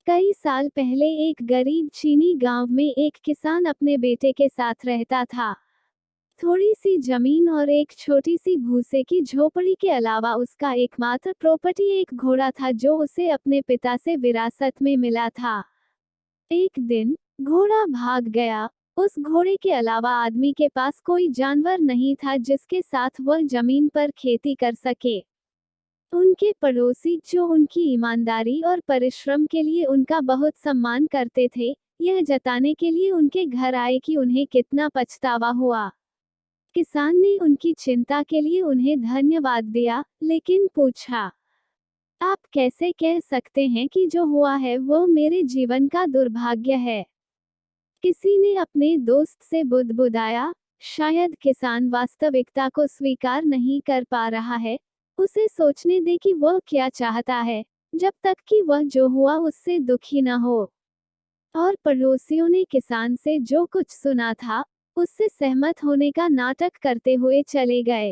कई साल पहले एक गरीब चीनी गांव में एक किसान अपने बेटे के साथ रहता था। थोड़ी सी जमीन और एक छोटी सी भूसे की झोपड़ी के अलावा उसका एकमात्र प्रॉपर्टी एक घोड़ा था जो उसे अपने पिता से विरासत में मिला था। एक दिन घोड़ा भाग गया। उस घोड़े के अलावा आदमी के पास कोई जानवर नहीं था जिसके साथ वह जमीन पर खेती कर सके। उनके पड़ोसी जो उनकी ईमानदारी और परिश्रम के लिए उनका बहुत सम्मान करते थे, यह जताने के लिए उनके घर आए कि उन्हें कितना पछतावा हुआ। किसान ने उनकी चिंता के लिए उन्हें धन्यवाद दिया, लेकिन पूछा, आप कैसे कह सकते हैं कि जो हुआ है वो मेरे जीवन का दुर्भाग्य है? किसी ने अपने दोस्त से बुदबुदाया, शायद किसान वास्तविकता को स्वीकार नहीं कर पा रहा है। उसे सोचने दे कि वह क्या चाहता है, जब तक कि वह जो हुआ उससे दुखी न हो। और पड़ोसियों ने किसान से जो कुछ सुना था, उससे सहमत होने का नाटक करते हुए चले गए।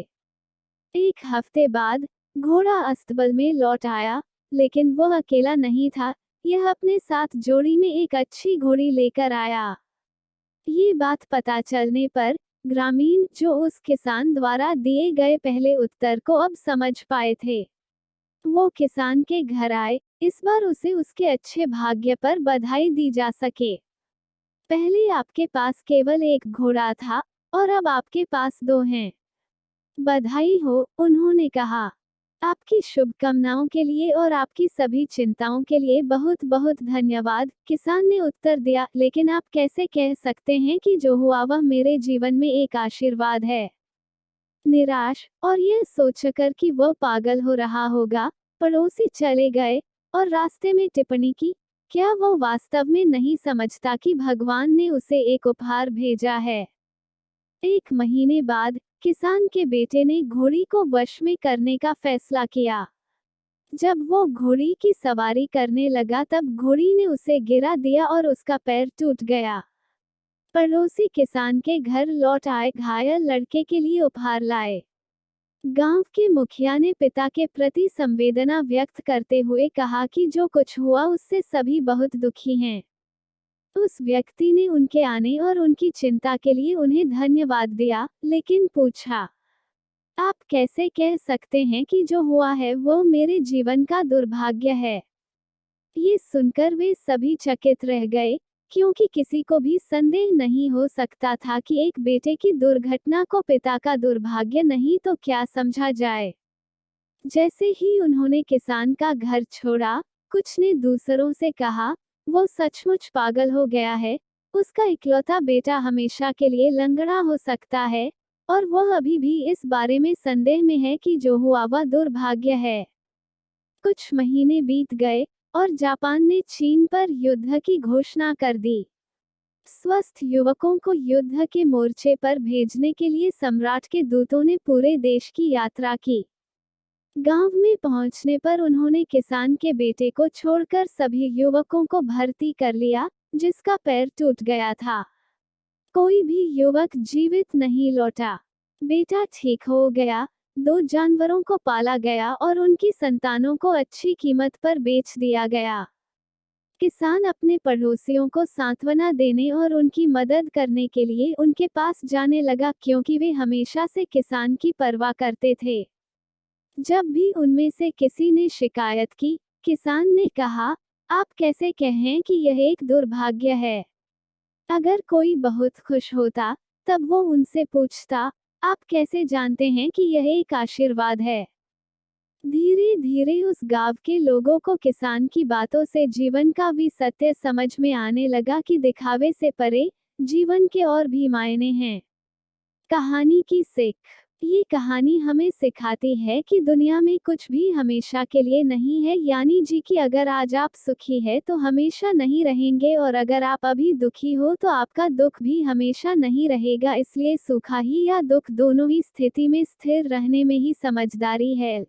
एक हफ्ते बाद घोड़ा अस्तबल में लौट आया, लेकिन वह अकेला नहीं था। यह अपने साथ जोड़ी में एक अच्छी घोड़ी लेकर आया। ये बात पता चलने पर ग्रामीण जो उस किसान द्वारा दिए गए पहले उत्तर को अब समझ पाए थे, वो किसान के घर आए। इस बार उसे उसके अच्छे भाग्य पर बधाई दी जा सके। पहले आपके पास केवल एक घोड़ा था और अब आपके पास दो हैं। बधाई हो, उन्होंने कहा। आपकी शुभकामनाओं के लिए और आपकी सभी चिंताओं के लिए बहुत बहुत धन्यवाद, किसान ने उत्तर दिया। लेकिन आप कैसे कह सकते हैं कि जो हुआ वह मेरे जीवन में एक आशीर्वाद है? निराश और यह सोचकर कि वह पागल हो रहा होगा, पड़ोसी चले गए और रास्ते में टिप्पणी की, क्या वह वास्तव में नहीं समझता कि भगवान ने उसे एक उपहार भेजा है? एक महीने बाद किसान के बेटे ने घोड़ी को वश में करने का फैसला किया। जब वो घोड़ी की सवारी करने लगा तब घोड़ी ने उसे गिरा दिया और उसका पैर टूट गया। पड़ोसी किसान के घर लौट आए, घायल लड़के के लिए उपहार लाए। गांव के मुखिया ने पिता के प्रति संवेदना व्यक्त करते हुए कहा कि जो कुछ हुआ उससे सभी बहुत दुखी हैं। उस व्यक्ति ने उनके आने और उनकी चिंता के लिए उन्हें धन्यवाद दिया, लेकिन पूछा, आप कैसे कह सकते हैं कि जो हुआ है वो मेरे जीवन का दुर्भाग्य है? ये सुनकर वे सभी चकित रह गए, क्योंकि किसी को भी संदेह नहीं हो सकता था कि एक बेटे की दुर्घटना को पिता का दुर्भाग्य नहीं तो क्या समझा जाए। जैसे ही उन्होंने किसान का घर छोड़ा, कुछ ने दूसरों से कहा, वो सचमुच पागल हो गया है। उसका इकलौता बेटा हमेशा के लिए लंगड़ा हो सकता है, और वह अभी भी इस बारे में संदेह में है कि जो हुआ वह दुर्भाग्य है। कुछ महीने बीत गए और जापान ने चीन पर युद्ध की घोषणा कर दी। स्वस्थ युवकों को युद्ध के मोर्चे पर भेजने के लिए सम्राट के दूतों ने पूरे देश की यात्रा की। गांव में पहुंचने पर उन्होंने किसान के बेटे को छोड़कर सभी युवकों को भर्ती कर लिया, जिसका पैर टूट गया था। कोई भी युवक जीवित नहीं लौटा। बेटा ठीक हो गया, दो जानवरों को पाला गया और उनकी संतानों को अच्छी कीमत पर बेच दिया गया। किसान अपने पड़ोसियों को सांत्वना देने और उनकी मदद करने के लिए उनके पास जाने लगा, क्योंकि वे हमेशा से किसान की परवाह करते थे। जब भी उनमें से किसी ने शिकायत की, किसान ने कहा, आप कैसे कहें कि यह एक दुर्भाग्य है? अगर कोई बहुत खुश होता, तब वो उनसे पूछता, आप कैसे जानते हैं कि यह एक आशीर्वाद है? धीरे धीरे उस गांव के लोगों को किसान की बातों से जीवन का भी सत्य समझ में आने लगा कि दिखावे से परे जीवन के और भी मायने हैं। कहानी की सीख। ये कहानी हमें सिखाती है कि दुनिया में कुछ भी हमेशा के लिए नहीं है, यानी जी कि अगर आज आप सुखी है तो हमेशा नहीं रहेंगे, और अगर आप अभी दुखी हो तो आपका दुख भी हमेशा नहीं रहेगा। इसलिए सुखा ही या दुख दोनों ही स्थिति में स्थिर रहने में ही समझदारी है।